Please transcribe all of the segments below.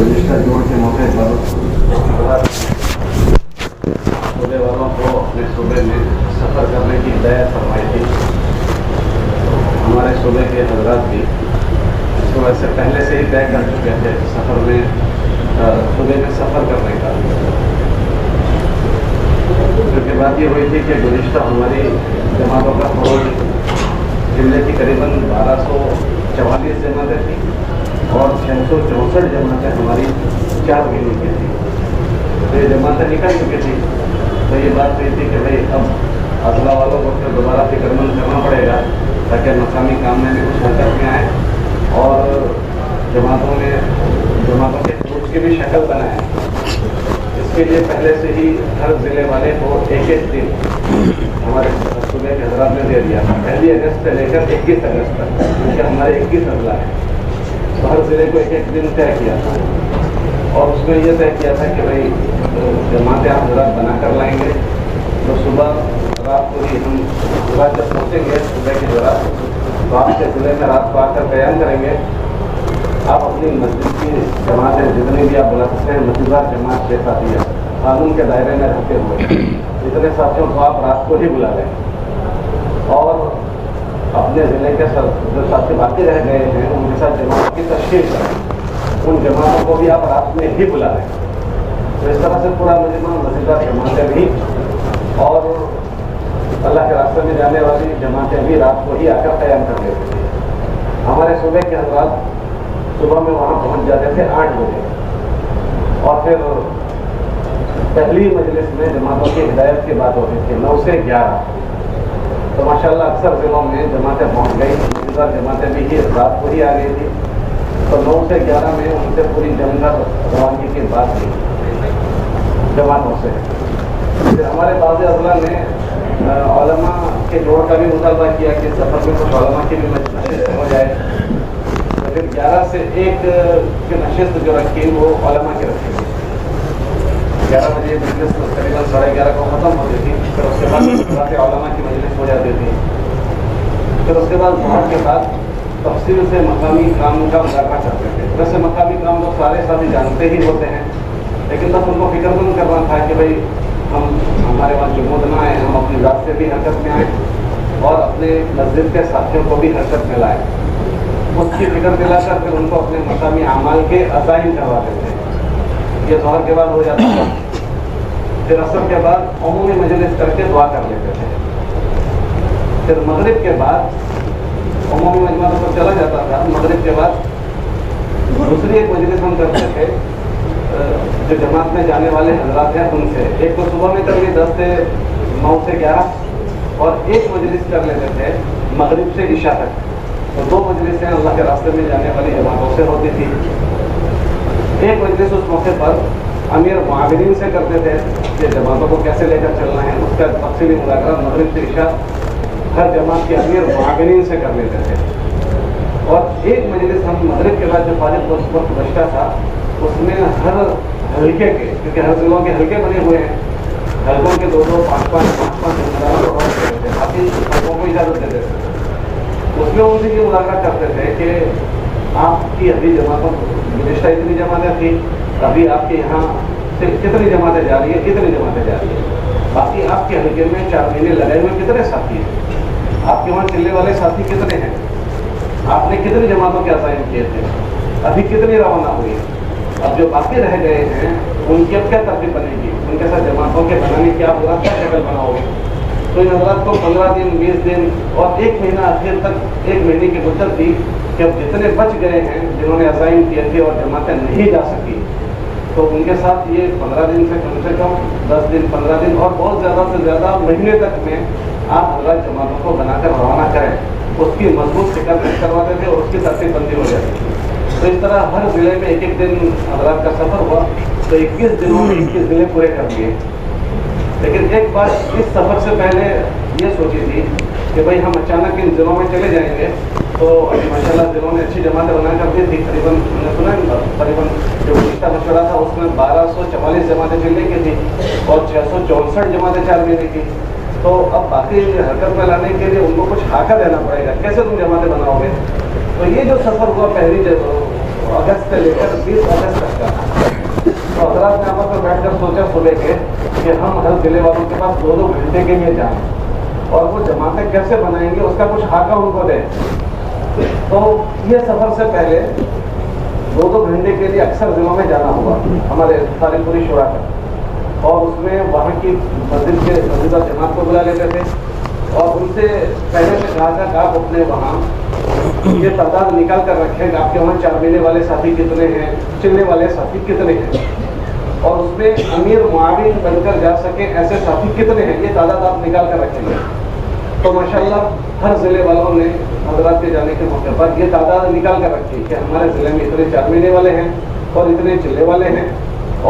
गुज़िश्ता जोड़ के मौके पर सूबे वालों को अपने सूबे में सफ़र करने की हिदायत फरमाई थी। हमारे सूबे के हजरात भी इसको वैसे पहले से ही तय कर चुके थे सफ़र में, सूबे में सफ़र करने का। क्योंकि बात ये हुई थी कि गुज़िश्ता हमारी जमातों का फरोज जिले की करीबन 1244 जमातें थी और 664 जमातें हमारी 4 महीने की थी। तो ये जमातें निकल चुकी थी। तो ये बात हुई थी कि भाई अब अदला वालों को फिर दोबारा फिक्रमंद करना पड़ेगा ताकि मकामी काम में भी कुछ हरकत में आए और जमातों के ग्रुप की भी शक्ल बनाए। इसके लिए पहले से ही हर ज़िले वाले को एक दिन हमारे सूबे के हजरात ने दे दिया था, 1 अगस्त से लेकर 21 अगस्त तक, क्योंकि हमारे 21 अजला है। तो हर ज़िले को एक दिन तय किया था और उसमें यह तय किया था कि भाई जमातें आप हजरात बना कर लाएंगे तो सुबह रात को ही हम सुबह जब पहुँचेंगे सुबह की हजरात तो आपके ज़िले में रात को आकर बयान करेंगे। आप अपनी मस्जिद की जमातें जितनी भी आप बुला सकते हैं, मस्जिदार जमात के साथी है कानून के दायरे में रहते हुए इतने साथियों को आप रात को ही बुला लें और अपने ज़िले के जो साथी बाकी रह गए हैं उनके साथ जमात की तशकील करें। उन जमातों को भी आप रात में ही बुला लें। तो इस तरह से पूरा मजमा मस्जिदार जमातें भी और अल्लाह के रास्ते में जाने वाली जमातें भी रात को ही आकर क़याम कर लेते थे। हमारे सूबे के हजरात सुबह में वहाँ पहुँच जाते थे 8 बजे और फिर पहली मजलिस में जमातों की हिदायत की बात होती थी 9 से 11। तो माशाल्लाह अक्सर ज़िलों में जमातें पहुँच गई, मस्जिदार जमातें भी रात को ही आ गई थी। तो 9 से 11 में उनसे पूरी जमकर रवानगी की बात की जमातों से। फिर हमारे बाज़ अज़ला ने उलमा के जोड़ का भी मुतालबा किया कि सफ़र में कुछ उलमा की भी नशिस्त हो जाए। तो फिर 11 से 1 की नशिस्त जो रखी वो उलमा की रखी। 11 बजे मजलिस करीबन 11:30 को ख़त्म होती थी। फिर उसके बाद उलमा की मजलिस हो जाती थी। फिर उसके बाद वहाँ के बाद तफसील से मकामी काम का मुज़ाकरा करते थे। वैसे मकामी काम तो सारे साथी जानते ही होते हैं, लेकिन बस उनको फिक्रमंद करना था कि भाई हमारे वहाँ जुमूद ना आए, हम अपनी ज़ात से भी हरकत में आएँ और अपने मस्जिद के साथियों को भी हरकत में लाएँ। उसकी फिक्र दिलाकर फिर उनको अपने मकामी अमाल के अज़ाइम करवाते थे। ये ज़ोहर के बाद हो जाता था। फिर असर के बाद उमूमी मजलिस करके दुआ कर लेते थे। फिर मगरिब के बाद उमूमी मजमा तो चला जाता था। मगरिब के बाद दूसरी एक मजलिस हम करते थे जो जमात में जाने वाले हजरात हैं उनसे। एक तो सुबह में कर ली 10 से 9 से 11 और एक मजलिस कर लेते थे मगरिब से इशा तक। तो 2 मजलिसें अल्लाह के रास्ते में जाने वाली जमातों से होती थी। एक मजलिस उस मौके पर अमीर मुआविनीन से करते थे कि जमातों को कैसे लेकर चलना है। उसका तफसीली मुज़ाकरा मगरिब से इशा हर जमात के अमीर मुआविनीन से कर लेते थे। और एक मजलिस हम मगरिब के बाद जो फाजिल वक्त बचता था उसमें हर हल्के के, क्योंकि हर ज़िलों के हल्के बने हुए हैं, हल्कों के 2-2, 5-5 जिम्मेदारों को देते थे, बाकी हल्कों को इजाज़त देते थे। उसमें उनसे ये मुज़ाकरा करते थे कि आपकी अभी जमातों गुज़िश्ता इतनी जमातें थी, अभी आपके यहाँ से कितनी जमातें जा रही है, कितनी जमातें जा रही है, बाकी आपके हल्के में 4 महीने लगे हुए कितने साथी हैं, आपके वहाँ चिल्ले वाले साथी कितने हैं, आपने कितनी जमातों के अज़ाइम किए थे, अभी कितनी रवाना हुई, अब जो बाकी रह गए हैं उनकी अब क्या तरतीब बनेगी, उनके साथ जमातों के बनाने की आप क्या शक्ल बनाओगे। तो इन हज़रात को 15 दिन 20 दिन और 1 महीना आखिर तक 1 महीने की मुद्दत थी कि अब जितने बच गए हैं जिन्होंने अज़ाइम किए थे और जमातें नहीं जा सकी तो उनके साथ ये 15 दिन से कम 10 दिन 15 दिन और बहुत ज़्यादा से ज़्यादा महीने तक में आप हज़रात जमातों को बनाकर रवाना करें। उसकी मजबूत फिक्र करवाते थे और उसकी तरतीब बंदी हो जाती थी। तो इस तरह हर ज़िले में 1-1 दिन हज़रात का सफ़र हुआ तो 21 दिनों में 21 ज़िले पूरे कर लिए। लेकिन एक बार इस सफ़र से पहले ये सोची थी कि भाई हम अचानक इन ज़िलों में चले जाएंगे तो अभी माशाल्लाह ज़िलों ने अच्छी जमातें बना कर दी थी। करीबन हमने सुना करीबन जो पिछला मशवरा था उसमें 1244 जमातें जिले की थी और 664 जमातें 4 महीने की। तो अब बाकी हरकत में लाने के लिए उनको कुछ हाका देना पड़ेगा, कैसे तुम जमातें बनाओगे। तो ये जो सफ़र हुआ 1 अगस्त से लेकर 20 अगस्त तक का। तो हजरात ने आपस में बैठ कर सोचा सुबह के कि हम हर जिले वालों के पास 2-2 घंटे के लिए जाएं और वो जमातें कैसे बनाएंगे उसका कुछ खाका उनको दें। तो ये सफ़र से पहले 2-2 घंटे के लिए अक्सर जिलों में जाना होगा हमारे सारी पूरी शुरा का, और उसमें वहाँ की मस्जिद और जमात को बुला लेते थे और उनसे पहले से कहा था कि आप अपने वहाँ ये तादाद निकाल कर रखें, आपके वहाँ 4 महीने वाले साथी कितने हैं, चिल्ले वाले साथी कितने हैं, और उसमें अमीर मुआविन बनकर जा सके ऐसे साथी कितने हैं, ये तादाद आप निकाल कर रखेंगे। तो माशाल्लाह हर ज़िले वालों ने हजरात के जाने के मौके पर ये तादाद निकाल कर रखी कि हमारे ज़िले में इतने 4 महीने वाले हैं और इतने चिल्ले वाले हैं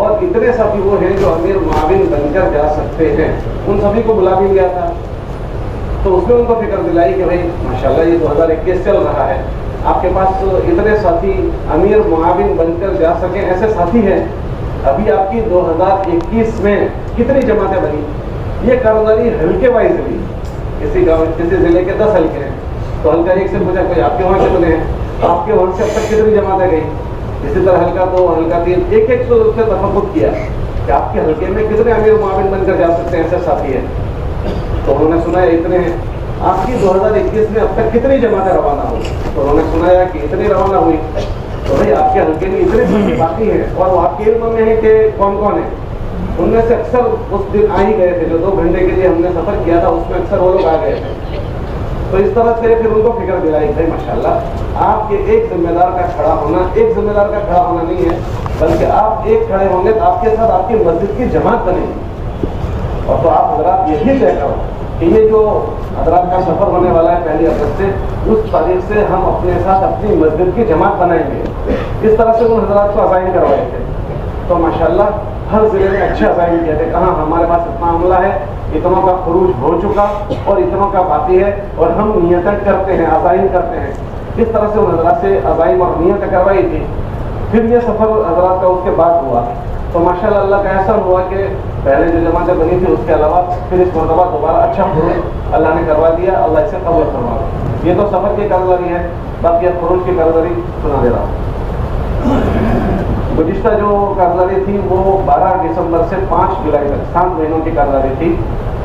और इतने साथी वो हैं जो अमीर मुआविन बनकर जा सकते हैं। उन सभी को बुला भी गया था। तो उसमें उनको फिक्र दिलाई कि भाई माशाल्लाह ये 2021 चल रहा है, आपके पास इतने साथी अमीर मुआविन बनकर जा सकें ऐसे साथी हैं। अभी आपकी 2021 में कितनी जमातें बनी, ये कारदारी हल्के वाइज हुई। किसी गाँव किसी ज़िले के 10 हल्के हैं तो हल्का एक से पूछा कोई आपके वहाँ कितने हैं, आपके वहाँ से अब तक कितनी जमातें गई। इसी तरह हल्का 2 हल्का 3 एक से उससे तफक्कुर किया कि आपके हल्के में कितने अमीर मुआविन बनकर जा सकते हैं ऐसे साथी हैं। तो उन्होंने सुनाया इतने हैं। आपकी 2021 में अब तक कितनी जमातें रवाना हुई, तो उन्होंने सुनाया कि इतनी रवाना हुई। तो भाई आपके हल्के में इतने साथी बाकी हैं और वो आपके इल्म में है कि कौन कौन है। उनमें से अक्सर उस दिन आ ही गए थे, जो 2 घंटे के लिए हमने सफ़र किया था उसमें अक्सर वो लोग आ गए थे। तो इस तरह से फिर उनको फिक्र दिलाई भाई माशाल्लाह आपके एक जिम्मेदार का खड़ा होना, एक जिम्मेदार का खड़ा होना नहीं है, बल्कि आप एक खड़े होंगे तो आपके साथ आपकी मस्जिद की जमात बनेगी। और तो आप हजरात यही तय करो कि ये जो हजरात का सफ़र होने वाला है 1 अगस्त से, उस तारीख से हम अपने साथ अपनी मस्जिद की जमात बनाएंगे। इस तरह से उन हजरात को अज़ाइन करवाए थे। तो माशाल्लाह हर ज़िले में अच्छे अज़ाइन किए थे, कहाँ हमारे पास इतना अमला है, इतनों का खरूज हो चुका और इतनों का बाकी है और हम नियतें करते हैं, अज़ाइन करते हैं। इस तरह से उन हजरात से अज़ाइन और नियतें करवाई थी। फिर ये सफ़र हजरात का उसके बाद हुआ। तो माशाल्लाह अल्लाह का ऐसा हुआ कि पहले जो जमातें बनी थी उसके अलावा फिर इस मरतबा दोबारा अच्छा खरूज अल्लाह ने करवा दिया। अल्लाह इसे कबूल करवा। ये तो सफ़र की कर्जदारी है, बाकी अब खरूज की कर्जदारी सुना दे रहा हूँ। गुज़िश्ता जो कर्जदारी थी वो 12 दिसंबर से 5 जुलाई तक 7 महीनों की कर्जदारी थी,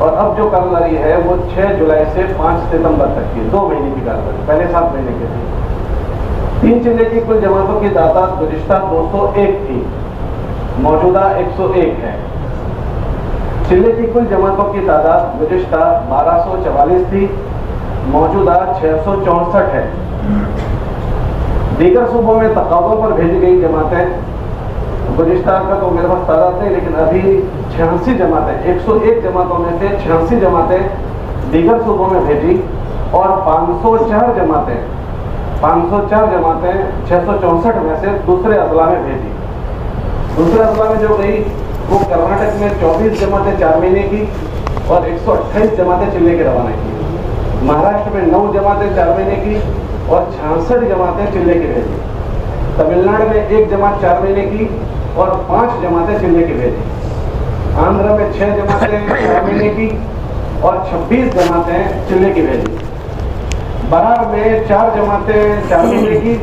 और अब जो कर्जदारी है वो 6 जुलाई से 5 सितंबर तक की 2 महीने की कर्जदारी, पहले 7 महीने की थी। 3 जिले की कुल जमातों की तादाद गुज़िश्ता 201 थी, मौजूदा 101 है। जिले की कुल जमातों की तादाद गुज़िश्ता 1244 थी, मौजूदा 664 है। दीगर सूबों में तकाज़ों पर भेजी गई जमातें, गुज़िश्ता का तो मेरे पास तादाद नहीं, लेकिन अभी 86 जमातें, 101 जमातों में से 86 जमातें दीगर सूबों में भेजी और 504 जमातें 664 में से दूसरे अजला में भेजी। दूसरे अजला में जो गई वो कर्नाटक में 24 जमातें 4 महीने की और 128 जमातें चिल्ले की रवाना की। महाराष्ट्र में 9 जमातें 4 महीने की और 66 जमातें चिल्ले की भेजी। तमिलनाडु में 1 जमात 4 महीने की और 5 जमातें चिल्ले की भेजी। आंध्र में 6 जमातें 4 महीने की और 26 जमातें चिल्ले की भेजी। बरार में 4 जमातें 4 महीने की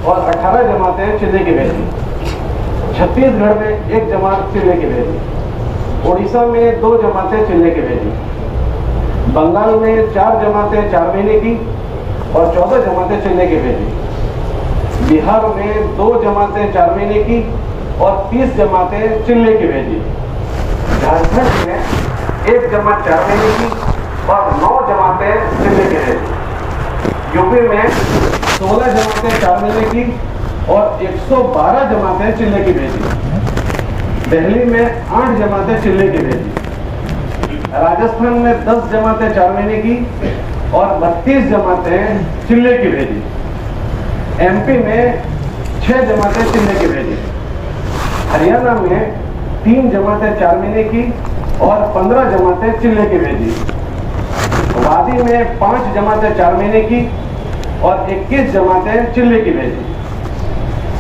और 18 जमातें चिल्ले की भेजी। छत्तीसगढ़ में 1 जमात चिल्ले की भेजी। उड़ीसा में 2 जमातें चिल्ले की भेजी। बंगाल में 4 जमातें 4 महीने की और 14 जमातें चिल्ले की भेजी। बिहार में 2 जमातें 4 महीने की और 30 जमातें चिल्ले की भेजी। झारखंड में 1 जमात 4 महीने की और 9 जमातें चिल्ले की भेजी। यूपी में 16 जमातें 4 महीने की और 112 जमातें चिल्ले की भेजी। दिल्ली में 8 जमातें चिल्ले की भेजी। राजस्थान में 10 जमातें 4 महीने की और 32 जमातें चिल्ले की भेजी। एमपी में 6 जमातें चिल्ले की भेजी। हरियाणा में 3 जमातें 4 महीने की और 15 जमातें चिल्ले की भेजी। वादी में 5 जमातें 4 महीने की और 21 जमातें चिल्ले की भेजी।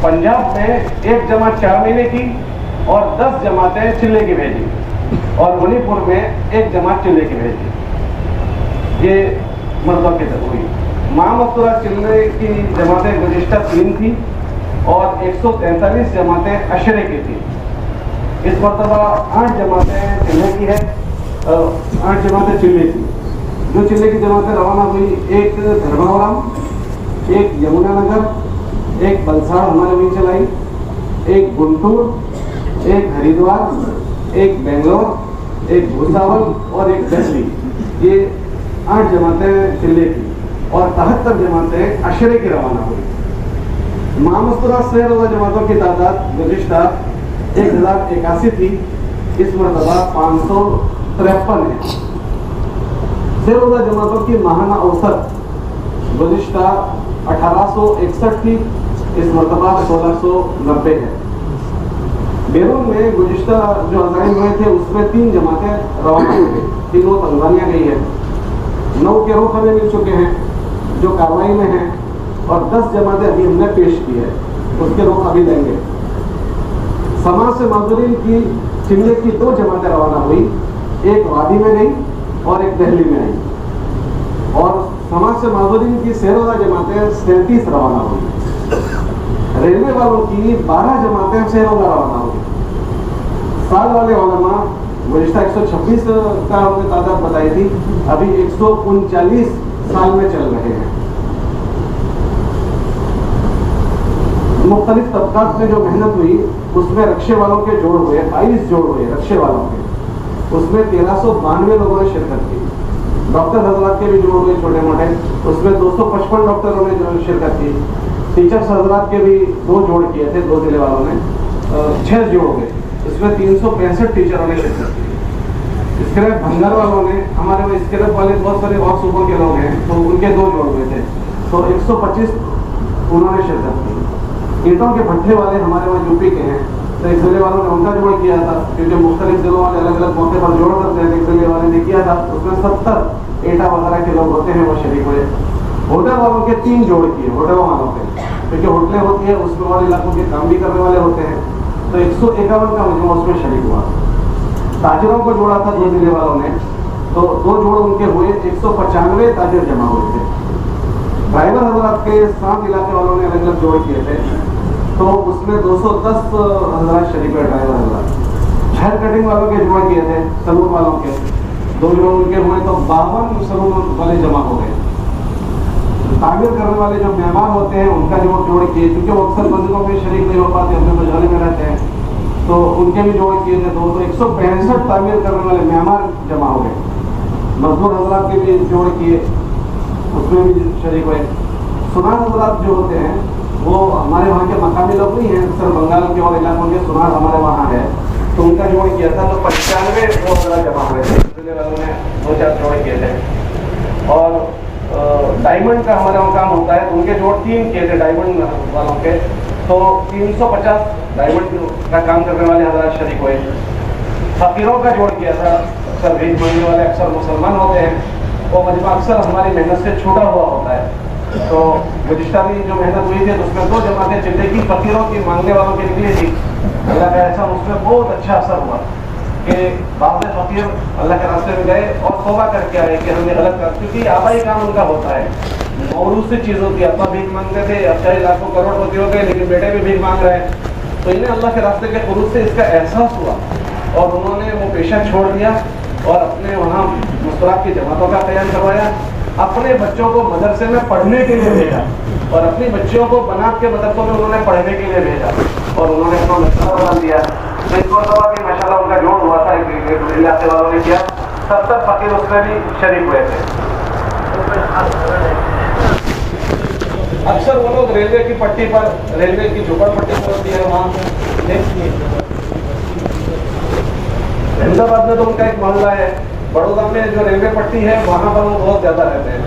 पंजाब में 1 जमात 4 महीने की और 10 जमातें चिल्ले की भेजी। और मणिपुर में 1 जमात चिल्ले की भेजी। ये मर्दों की तरफ हुई। माँ मस्तूरा चिल्ले की जमातें गुज़िश्ता 3 थी اور 143 جماعتیں اشرے کی تھی. اس مرتبہ 8 جماعتیں چلے کی ہے، 8 جماعتیں چلے کی. جو چلے کی جماعتیں روانہ ہوئی، ایک دھرماورم، ایک یمنا نگر، ایک بلساڑ ہمارے وہیں چلائی، ایک گنٹور، ایک ہریدوار، ایک بنگلور، ایک بھوساول اور ایک دہلی. یہ 8 جماعتیں چلے کی اور 73 جماعتیں اشرے کی روانہ ہوئی. مامسترہ سے روزہ جماعتوں کی تعداد گزشتہ 1081 تھی، اس مرتبہ 553 ہے. سے روزہ جماعتوں کی ماہانہ اوسط گزشتہ 1861 تھی، اس مرتبہ 1690 ہے. بیرون میں گزشتہ جو عزائم ہوئے تھے اس میں 3 جماعتیں روانہ ہوئی، تینوں تنزانیہ گئی ہے. 9 کے رخ ہمیں مل چکے ہیں جو کاروائی میں ہیں، اور 10 جماعتیں ابھی ہم نے پیش کی ہے، اس کے رخ ابھی لیں گے. سماج سے معذورین کی چملے کی 2 جماعتیں روانہ ہوئی، ایک وادی میں گئی اور ایک دہلی میں آئی. اور سماج سے معذورین کی سیروزہ جماعتیں 37 روانہ ہوئی. ریلوے والوں کی 12 جماعتیں سیروزہ روانہ ہوئی. سال والے علماء گزشتہ 126 کا ہم نے تعداد بتائی تھی، ابھی 139 سال میں چل رہے ہیں. مختلف طبقات میں جو محنت ہوئی اس میں رکشے والوں کے جوڑ ہوئے، 22 جوڑ ہوئے رکشے والوں کے، اس میں 1392 لوگوں نے شرکت کی. ڈاکٹر حضرات کے بھی جوڑ ہوئے چھوٹے موٹے، اس میں 255 ڈاکٹروں نے جو شرکت کی. ٹیچرس حضرات کے بھی 2 جوڑ کیے تھے، 2 ضلع والوں نے 6 جوڑ ہوئے، اس میں 365 ٹیچروں نے شرکت کی. اسکریپ بھنگار والوں نے، ہمارے وہ اسکریپ والے بہت سارے اور صوبوں کے لوگ ہیں تو ان کے 2 جوڑ ہوئے تھے، تو 125 انہوں نے شرکت کی. اینٹوں کے بھٹے والے ہمارے وہاں یو پی کے ہیں، تو ایک ضلع والوں نے ان کا جوڑ کیا تھا، کیونکہ مختلف ضلعوں والے الگ الگ موقع پر جوڑ کرتے ہیں. ایک ضلع والے نے کیا تھا، اس میں 70 اینٹا وغیرہ کے لوگ ہوتے ہیں، وہ شریک ہوئے. ہوٹل والوں کے 3 جوڑ کیے، ہوٹلوں والوں کے، کیونکہ ہوٹلیں ہوتی ہیں اس میں اور علاقوں کے کام بھی کرنے والے ہوتے ہیں، تو 151 کا مجموعہ اس میں شریک ہوا. تاجروں کو جوڑا تھا 2 ضلع والوں نے، تو 2 جوڑ ان کے ہوئے، 195 تاجر جمع ہوئے تھے. ڈرائیور حضرات کے 7 علاقے والوں نے الگ الگ جوڑ کیے تھے، تو اس میں 210 حضرات شریک ہوئے. ڈرائیور حضرات ہیئر کٹنگ والوں کے جوڑ کیے تھے، سلون والوں کے 2 جوڑ ان کے ہوئے، تو 52 سلون والے جمع ہو گئے. تعمیر کرنے والے جو مہمان ہوتے ہیں ان کا جوڑ کیے، کیونکہ وہ اکثر مسجدوں میں شریک نہیں ہو پاتے، اپنے مشغلے میں رہتے ہیں، تو ان کے بھی جوڑ کیے تھے. تو 165 تعمیر کرنے والے مہمان جمع ہو گئے. مزدور حضرات کے بھی جوڑ کیے، اس میں بھی شریک ہوئے. سنار حضرات جو ہوتے ہیں وہ ہمارے وہاں کے مقامی لوگ نہیں ہیں، سر بنگال کے اور علاقوں کے سنار ہمارے وہاں ہے، تو ان کا جوڑ کیا تھا، تو 95 وہ حضرات جمع ہوئے تھے. ضلع والوں نے 2-4 جوڑ کیے تھے. اور ڈائمنڈ کا ہمارے وہاں کام ہوتا ہے، تو ان کے جوڑ 3 کیے تھے ڈائمنڈ والوں کے، تو 350 ڈائمنڈ کا کام کرنے والے حضرات شریک ہوئے. فقیروں کا جوڑ کیا تھا، اکثر بھیج مانگنے والے اکثر مسلمان ہوتے ہیں، وہ مجمع اکثر ہماری محنت سے چھوٹا ہوا ہوتا ہے. تو گزشتہ بھی جو محنت ہوئی تھی اس میں 2 جماعتیں چلے کی، فقیروں کی مانگنے والوں کے لیے تھی. اللہ کا ایسا اس میں بہت اچھا اثر ہوا کہ بعض فقیر اللہ کے راستے میں گئے اور توبہ کر کے آئے کہ ہم نے غلط کر، کیونکہ آبائی کام ان کا ہوتا ہے، موروث سے چیز ہوتی ہے. ابا بھیک مانگتے تھے، اب چاہے لاکھوں کروڑ پتی ہو گئے لیکن بیٹے بھی بھیک مانگ رہے ہیں، تو انہیں اللہ کے راستے کے خروج سے اس کا احساس ہوا اور انہوں نے وہ پیشہ چھوڑ دیا اور اپنے وہاں مستراق کی جماعتوں کا قیام کروایا. اپنے بچوں کو مدرسے میں پڑھنے کے لیے بھیجا اور اپنی بچیوں کو بنات کے مدرسوں میں انہوں نے پڑھنے کے لیے بھیجا اور انہوں نے اپنا مسئلہ بنا دیا. تو اس مرتبہ بھی ماشاء اللہ ان کا جوڑ ہوا تھا، ایک علاقے والوں نے کیا، 70 فقیر اس میں بھی شریک ہوئے تھے. اکثر وہ لوگ ریلوے کی پٹی پر، ریلوے کی جھوپڑ پٹی پر ہوتی ہے وہاں. احمد آباد میں تو ان کا ایک محلہ ہے، بڑودہ میں جو ریلوے پٹی ہے وہاں پر وہ بہت زیادہ رہتے ہیں.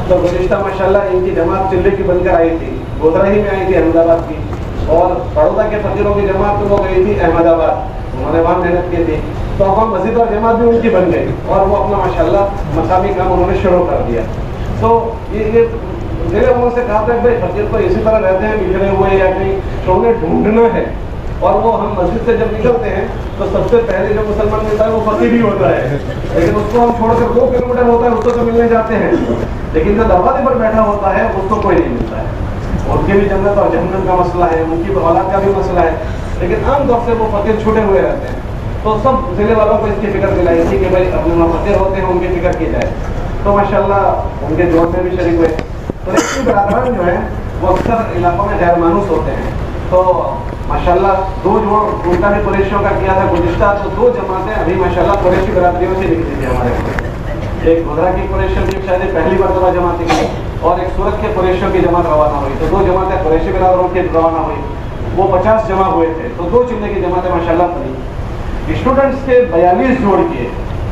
تو گزشتہ ماشاءاللہ ان کی جماعت چلے کی بن کر آئی تھی، گودرا ہی میں آئی تھی احمد آباد کی، اور بڑودہ کے فقیروں کی جماعت وہ گئی تھی احمد آباد، انہوں نے وہاں محنت کی تھی. تو وہاں مسجد اور جماعت بھی ان کی بن گئی اور وہ اپنا ماشاءاللہ مقامی کام انہوں نے شروع کر دیا. تو یہ ضلع والوں سے کہا تھا کہ بھائی فقیر تو اسی طرح رہتے ہیں بکھرے ہوئے یا کہیں، تو انہیں ڈھونڈنا ہے. اور وہ ہم مسجد سے جب نکلتے ہیں تو سب سے پہلے جو مسلمان ملتا ہے وہ فقیر ہی ہوتا ہے، لیکن اس کو ہم چھوڑ کر 2 کلومیٹر ہوتا ہے اس کو تو ملنے جاتے ہیں، لیکن جو دروازے پر بیٹھا ہوتا ہے اس کو کوئی نہیں ملتا ہے. ان کی بھی جنت اور جہنم کا مسئلہ ہے, ان کی اولاد کا بھی مسئلہ ہے, لیکن عام طور سے وہ فقیر چھوٹے ہوئے رہتے ہیں. تو سب ضلع والوں کو اس کی فکر دلائی تھی کہ بھائی اپنے وہاں فقیر ہوتے ہیں ان کی فکر کی جائے. تو ماشاءاللہ ان کے جوڑ میں بھی شریک ہوئے. تو ایسی برادران جو ہیں وہ اکثر علاقوں میں غیر مانوس ہوتے ہیں. تو ماشاءاللہ دو جوڑ ان کا بھی قریشیوں کا کیا تھا گزشتہ, تو دو جماعتیں ابھی ماشاءاللہ قریشی برادریوں سے نکلی تھی ہمارے یہاں. ایک گھدرا کی قریشیوں کی شاید پہلی مرتبہ جماعت کی, اور ایک سورت کے قریشیوں کی جماعت روانہ ہوئی. تو دو جماعتیں قریشی برادروں کی روانہ ہوئی, وہ 50 جمع ہوئے تھے. تو دو چلنے کی جماعتیں ماشاءاللہ بنی. اسٹوڈنٹس کے 42 جوڑ کیے,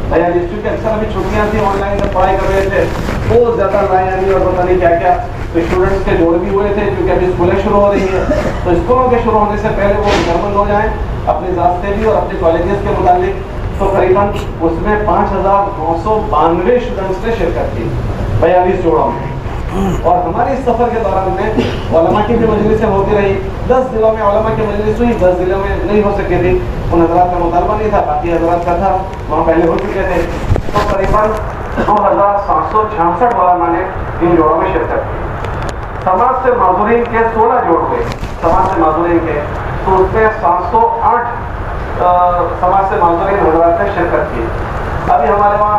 42, کیونکہ اکثر ابھی چھٹیاں تھیں, آن لائن جب پڑھائی کر رہے تھے بہت زیادہ لائن اور پتہ نہیں کیا کیا. تو اسٹوڈنٹس کے جوڑ بھی ہوئے تھے, کیونکہ ابھی اسکولیں شروع ہو رہی ہیں. تو اسکولوں کے شروع ہونے سے پہلے وہ مکمل ہو جائیں اپنی ذات سے بھی اور اپنے کالجز کے متعلق. تو قریباً اس میں 5992 اسٹوڈنٹس نے شرکت کی 42 جوڑوں میں. اور ہمارے اس سفر کے دوران میں علماء کی بھی مجلسیں ہوتی رہی. 10 ضلعوں میں علماء کی مجلس ہوئی, 10 ضلعوں میں نہیں ہو سکتی تھی. ان حضرات کا مطالبہ نہیں تھا, باقی حضرات کا تھا, وہاں پہلے ہو چکے تھے. تو قریباً 2766 علماء نے ان جوڑوں میں شرکت کی. سماج سے معذورین کے 16 جوڑ ہوئے, سماج سے معذورین کے. تو اس میں 708 سماج سے معذورین حضرات نے شرکت کی. ابھی ہمارے وہاں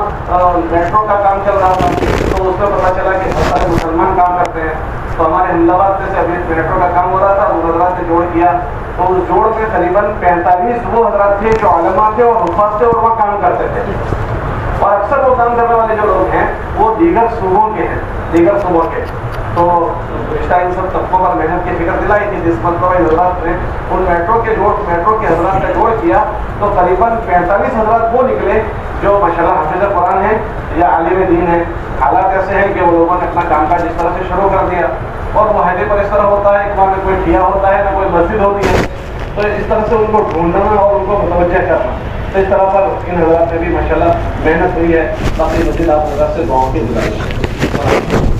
میٹرو کا کام چل رہا تھا, تو اس میں پتہ چلا کہ بہت سارے مسلمان کام کرتے ہیں. تو ہمارے احمد آباد میں سے ابھی میٹرو کا کام ہو رہا تھا, وہ حضرات نے جوڑ کیا. تو اس جوڑ میں قریباً 45 وہ حضرات تھے جو علماء تھے اور حفاظ تھے, اور وہ کام کرتے تھے. اور اکثر وہ کام کرنے والے جو لوگ ہیں وہ دیگر صوبوں کے ہیں, دیگر صوبوں کے. تو رشتہ ان سب طبقوں پر محنت کی فکر دلائی کہ جس مرتبہ حضرات نے ان میٹرو کے حضرات کا جوڑ کیا, تو قریباً 45 حضرات وہ نکلے جو ماشاءاللہ حافظ قرآن ہیں یا عالم دین ہیں. حالات ایسے ہیں کہ وہ لوگوں نے اپنا کام کاج اس طرح سے شروع کر دیا, اور معاہدے پر اس طرح ہوتا ہے کہ وہاں میں کوئی ٹھیا ہوتا ہے نہ کوئی مسجد ہوتی ہے. تو اس طرح سے ان کو ڈھونڈنا اور ان کو متوجہ کرنا, تو اس طرح پر ان حضرات نے بھی ماشاءاللہ محنت ہوئی ہے. باقی مسجد آپ حضرات سے دعاؤں کی گزارش ہے.